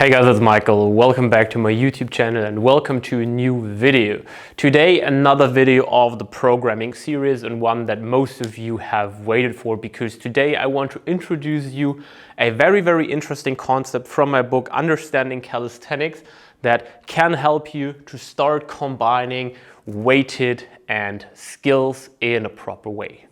Hey guys, it's Michael. Welcome back to my YouTube channel and welcome to a new video. Today another video of the programming series, and one that most of you have waited for, because today I want to introduce you a very interesting concept from my book Understanding Calisthenics that can help you to start combining weighted and skills in a proper way.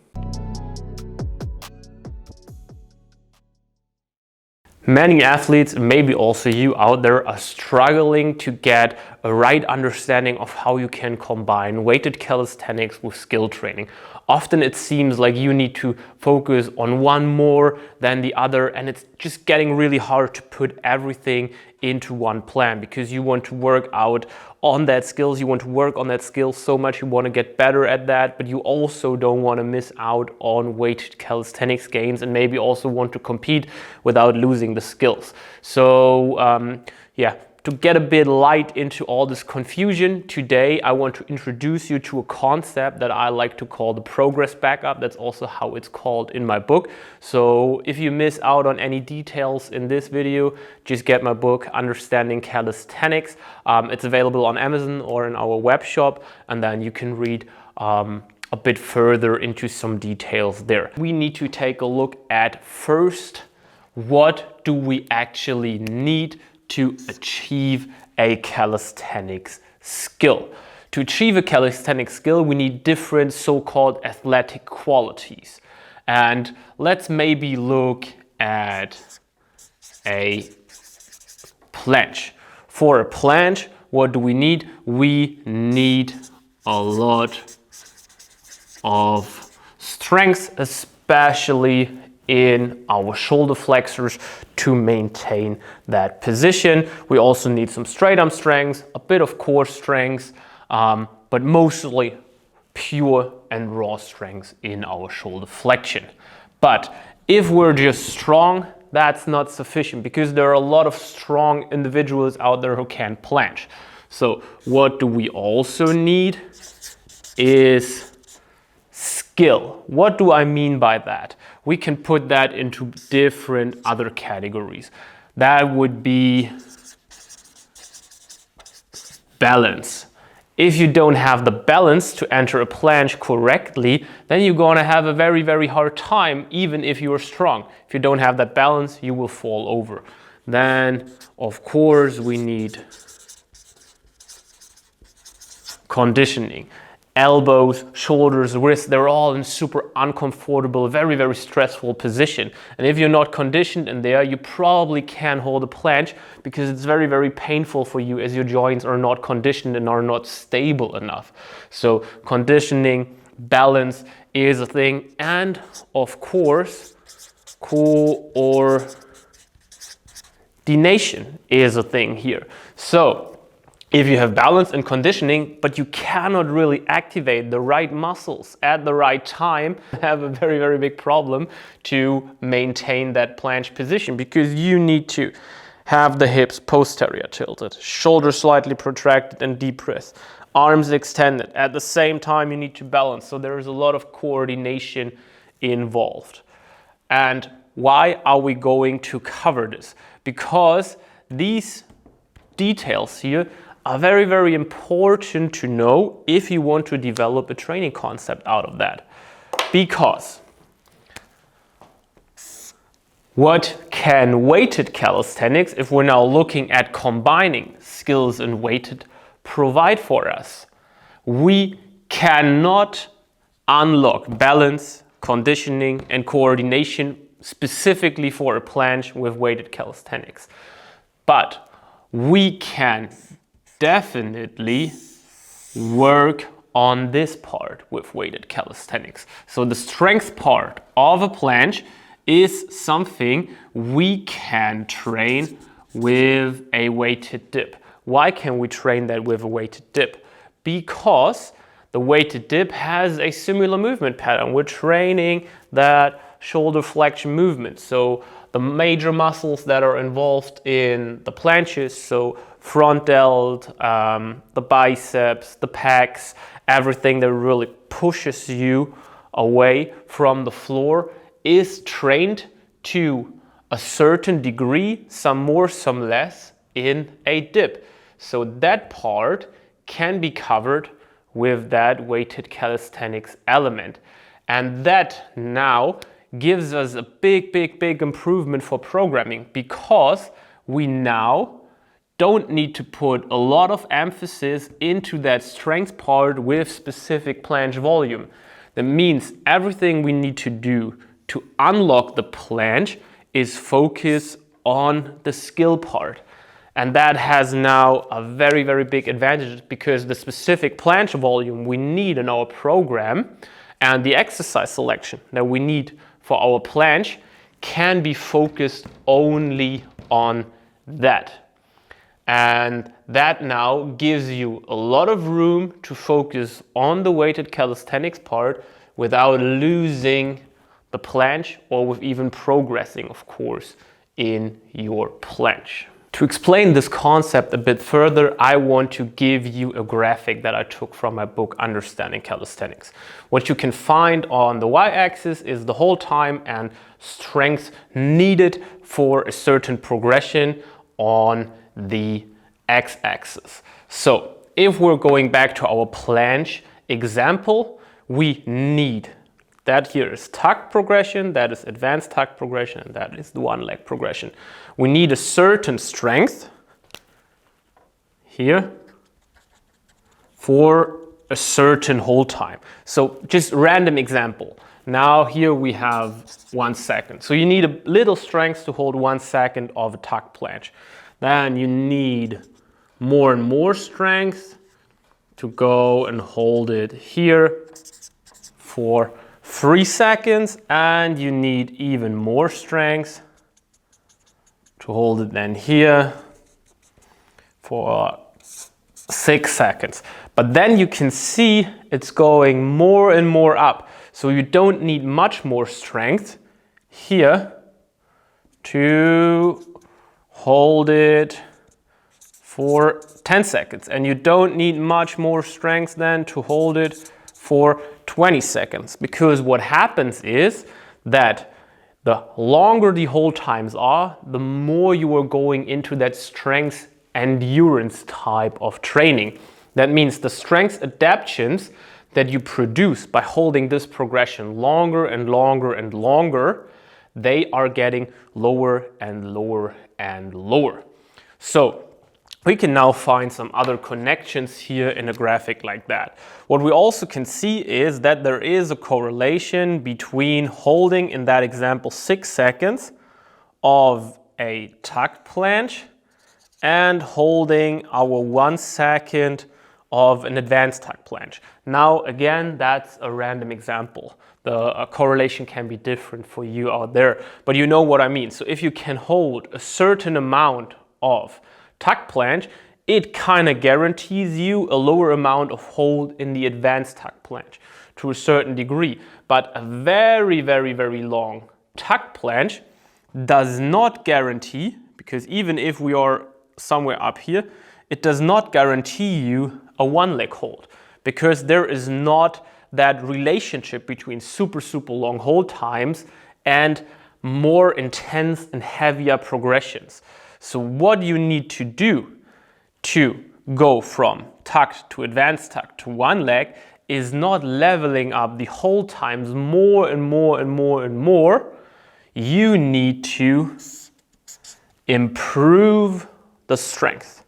Many athletes, maybe also you out there, are struggling to get a right understanding of how you can combine weighted calisthenics with skill training. Often it seems like you need to focus on one more than the other, and it's just getting really hard to put everything into one plan, because you want to work out on that skills, you want to work on that skill so much, you want to get better at that, but you also don't want to miss out on weighted calisthenics gains, and maybe also want to compete without losing the skills. So to get a bit light into all this confusion, today I want to introduce you to a concept that I like to call the progress backup. That's also how it's called in my book. So if you miss out on any details in this video, just get my book Understanding Calisthenics. It's available on Amazon or in our web shop, and then you can read a bit further into some details there. We need to take a look at first, what do we actually need to achieve a calisthenics skill. To achieve a calisthenics skill, we need different so-called athletic qualities. And let's maybe look at a planche. For a planche, what do we need? We need a lot of strength, especially in our shoulder flexors, to maintain that position. We also need some straight arm strength, a bit of core strength, but mostly pure and raw strength in our shoulder flexion. But if we're just strong, that's not sufficient, because there are a lot of strong individuals out there who can planche. So what do we also need is skill. What do I mean by that? We can put that into different other categories. That would be balance. If you don't have the balance to enter a planche correctly, then you're gonna have a very hard time, even if you're strong. If you don't have that balance, you will fall over. Then, of course, we need conditioning. Elbows, shoulders, wrists, they're all in super uncomfortable, very stressful position. And if you're not conditioned in there, you probably can't hold a planche, because it's very painful for you, as your joints are not conditioned and are not stable enough. So conditioning, balance is a thing. And of course, coordination is a thing here. So if you have balance and conditioning, but you cannot really activate the right muscles at the right time, you have a very big problem to maintain that planche position, because you need to have the hips posterior tilted, shoulders slightly protracted and depressed, arms extended. At the same time, you need to balance. So there is a lot of coordination involved. And why are we going to cover this? Because these details here are very important to know if you want to develop a training concept out of that. Because what can weighted calisthenics, if we're now looking at combining skills and weighted, provide for us? We cannot unlock balance, conditioning, and coordination specifically for a planche with weighted calisthenics. But we can definitely work on this part with weighted calisthenics. So the strength part of a planche is something we can train with a weighted dip. Why can we train that with a weighted dip? Because the weighted dip has a similar movement pattern. We're training that shoulder flexion movement. So the major muscles that are involved in the planches, so front delt, the biceps, the pecs, everything that really pushes you away from the floor, is trained to a certain degree, some more, some less, in a dip. So that part can be covered with that weighted calisthenics element. And that now gives us a big improvement for programming, because we now don't need to put a lot of emphasis into that strength part with specific planche volume. That means everything we need to do to unlock the planche is focus on the skill part. And that has now a very big advantage, because the specific planche volume we need in our program and the exercise selection that we need for our planche can be focused only on that. And that now gives you a lot of room to focus on the weighted calisthenics part without losing the planche, or with even progressing, of course, in your planche. To explain this concept a bit further, I want to give you a graphic that I took from my book, Understanding Calisthenics. What you can find on the y-axis is the hold time and strength needed for a certain progression on the x-axis. So if we're going back to our planche example, we need that here is tuck progression, that is advanced tuck progression, and that is the one leg progression. We need a certain strength here for a certain hold time. So just random example. Now here we have 1 second. So you need a little strength to hold 1 second of a tuck planche. Then you need more and more strength to go and hold it here for 3 seconds, and you need even more strength to hold it then here for 6 seconds. But then you can see it's going more and more up. So you don't need much more strength here to hold it for 10 seconds. And you don't need much more strength then to hold it for 20 seconds. Because what happens is that the longer the hold times are, the more you are going into that strength endurance type of training. That means the strength adaptations that you produce by holding this progression longer and longer and longer, they are getting lower and lower and lower. So we can now find some other connections here in a graphic like that. What we also can see is that there is a correlation between holding, in that example, 6 seconds of a tucked planche and holding our 1 second of an advanced tuck planche. Now again, that's a random example. The correlation can be different for you out there, but you know what I mean. So if you can hold a certain amount of tuck planche, it kind of guarantees you a lower amount of hold in the advanced tuck planche to a certain degree. But a very long tuck planche does not guarantee, because even if we are somewhere up here, it does not guarantee you a 1 leg hold, because there is not that relationship between super long hold times and more intense and heavier progressions. So what you need to do to go from tucked to advanced tuck to 1 leg is not leveling up the hold times more and more. You need to improve the strength.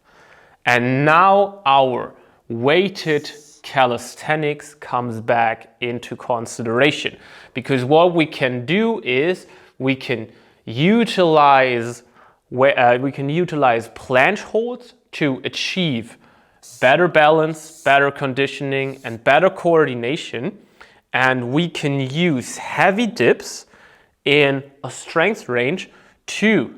And now our weighted calisthenics comes back into consideration, because what we can do is we can utilize planche holds to achieve better balance, better conditioning, and better coordination. And we can use heavy dips in a strength range to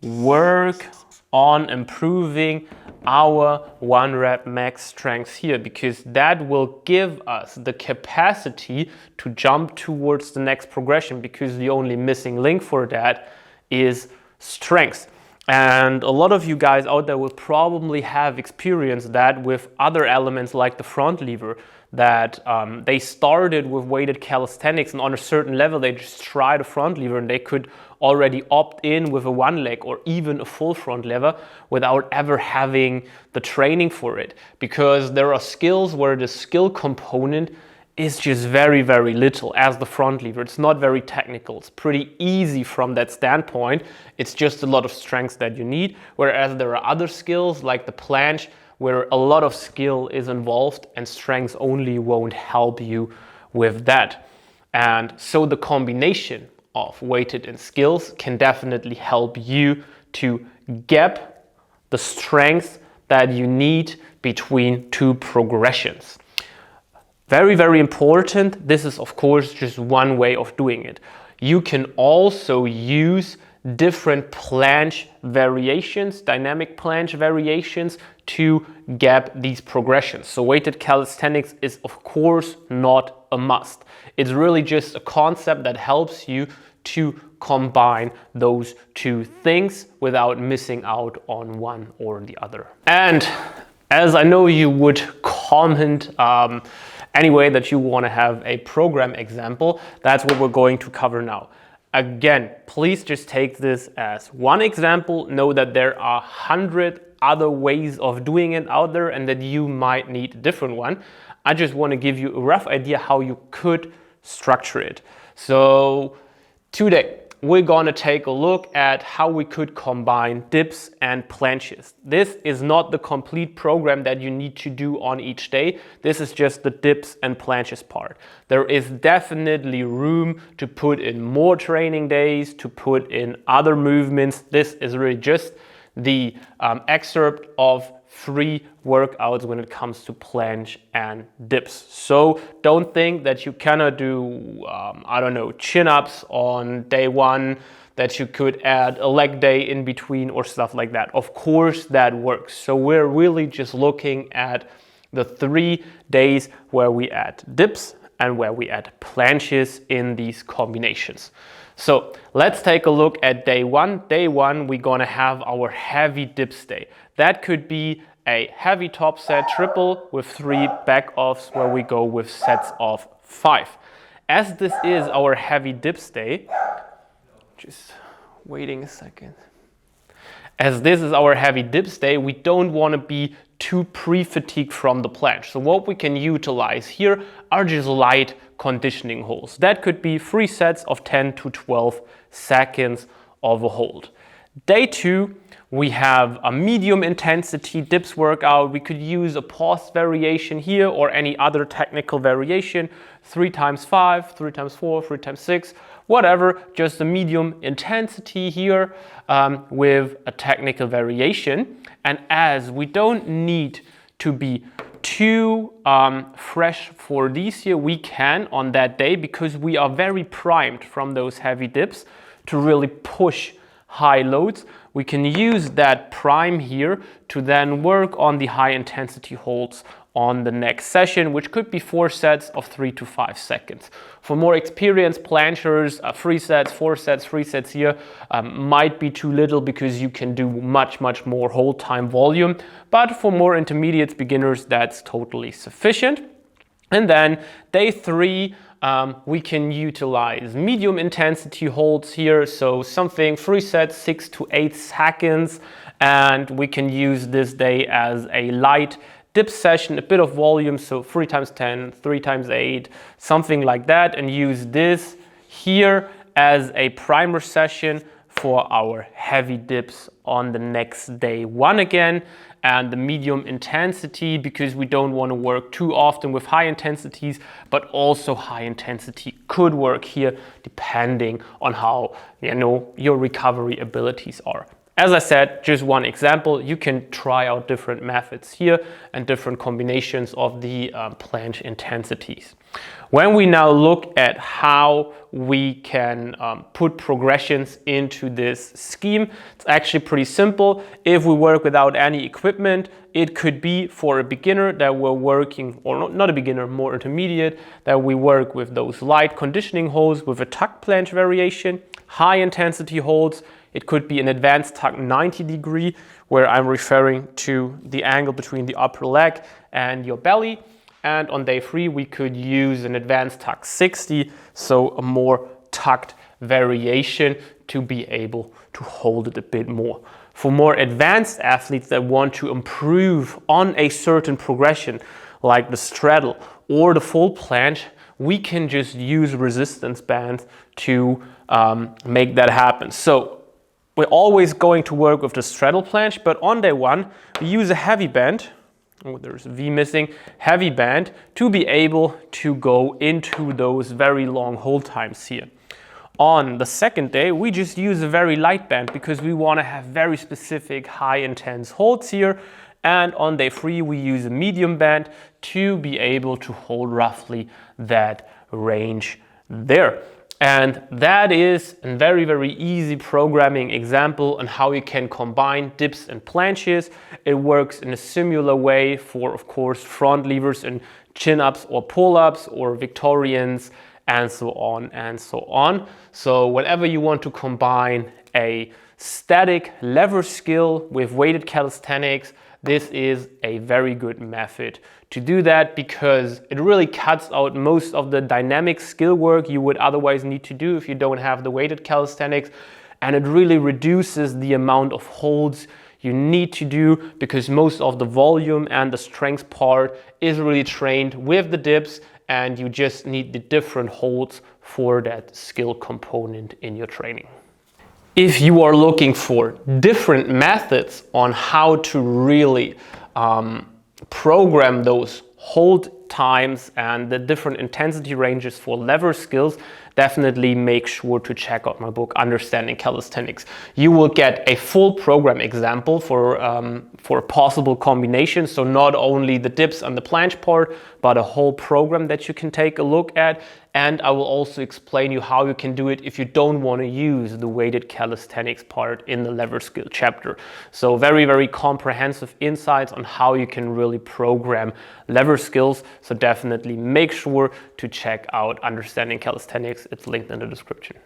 work on improving our 1 rep max strength here, because that will give us the capacity to jump towards the next progression, because the only missing link for that is strength. And a lot of you guys out there will probably have experienced that with other elements like the front lever, that they started with weighted calisthenics, and on a certain level they just tried a front lever and they could already opt in with a one leg or even a full front lever without ever having the training for it. Because there are skills where the skill component is just very, very little, as the front lever. It's not very technical. It's pretty easy from that standpoint. It's just a lot of strength that you need. Whereas there are other skills like the planche where a lot of skill is involved and strength only won't help you with that. And so the combination of weighted and skills can definitely help you to gap the strength that you need between two progressions. Very, very important. This is of course just one way of doing it. You can also use different planche variations, dynamic planche variations to gap these progressions. So weighted calisthenics is of course not a must. It's really just a concept that helps you to combine those two things without missing out on one or the other. And as I know you would comment anyway that you want to have a program example, that's what we're going to cover now. Again, please just take this as one example. Know that there are 100 other ways of doing it out there and that you might need a different one. I just want to give you a rough idea how you could structure it. So today we're going to take a look at how we could combine dips and planches. This is not the complete program that you need to do on each day. This is just the dips and planches part. There is definitely room to put in more training days, to put in other movements. This is really just the excerpt of 3 workouts when it comes to planche and dips. So don't think that you cannot do, chin-ups on day 1, that you could add a leg day in between or stuff like that. Of course that works. So we're really just looking at the 3 days where we add dips and where we add planches in these combinations. So let's take a look at day 1. Day 1, we're gonna have our heavy dips day. That could be a heavy top set triple with 3 back offs where we go with sets of 5. As this is our heavy dips day, just waiting a second. As this is our heavy dips day, we don't want to be too pre-fatigued from the planche. So what we can utilize here are just light conditioning holds. That could be 3 sets of 10 to 12 seconds of a hold. Day 2, we have a medium intensity dips workout. We could use a pause variation here or any other technical variation, 3 times 5, 3 times 4, 3 times 6, whatever, just a medium intensity here with a technical variation. And as we don't need to be too fresh for these here, we can on that day, because we are very primed from those heavy dips to really push high loads. We can use that prime here to then work on the high intensity holds on the next session, which could be 4 sets of 3 to 5 seconds. For more experienced planchers, 3 sets, 4 sets, 3 sets here might be too little because you can do much more hold time volume. But for more intermediate beginners, that's totally sufficient. And then day 3, we can utilize medium intensity holds here. So something 3 sets, 6 to 8 seconds. And we can use this day as a light dip session, a bit of volume. So 3 times 10, 3 times 8, something like that. And use this here as a primer session for our heavy dips on the next day 1 again. And the medium intensity, because we don't want to work too often with high intensities, but also high intensity could work here depending on how your recovery abilities are. As I said, just one example. You can try out different methods here and different combinations of the planche intensities. When we now look at how we can put progressions into this scheme, it's actually pretty simple. If we work without any equipment, it could be for a beginner that we're working, or not a beginner, more intermediate, that we work with those light conditioning holds with a tuck planche variation, high intensity holds. It could be an advanced tuck 90 degree, where I'm referring to the angle between the upper leg and your belly. And on day 3, we could use an advanced tuck 60, so a more tucked variation to be able to hold it a bit more. For more advanced athletes that want to improve on a certain progression, like the straddle or the full planche, we can just use resistance bands to make that happen. So we're always going to work with the straddle planche, but on day one, we use a heavy band. Oh, there's a V missing. Heavy band to be able to go into those very long hold times here. On the second day, we just use a very light band because we want to have very specific high intense holds here. And on day 3, we use a medium band to be able to hold roughly that range there. And that is a very, very easy programming example on how you can combine dips and planches. It works in a similar way for, of course, front levers and chin-ups or pull-ups or Victorians, and so on and so on. So whenever you want to combine a static lever skill with weighted calisthenics, this is a very good method to do that because it really cuts out most of the dynamic skill work you would otherwise need to do if you don't have the weighted calisthenics, and it really reduces the amount of holds you need to do because most of the volume and the strength part is really trained with the dips, and you just need the different holds for that skill component in your training. If you are looking for different methods on how to really program those hold times and the different intensity ranges for lever skills, definitely make sure to check out my book, Understanding Calisthenics. You will get a full program example for a possible combination. So not only the dips and the planche part, but a whole program that you can take a look at. And I will also explain you how you can do it if you don't want to use the weighted calisthenics part in the lever skill chapter. So very, very comprehensive insights on how you can really program lever skills. So definitely make sure to check out Understanding Calisthenics. It's linked in the description.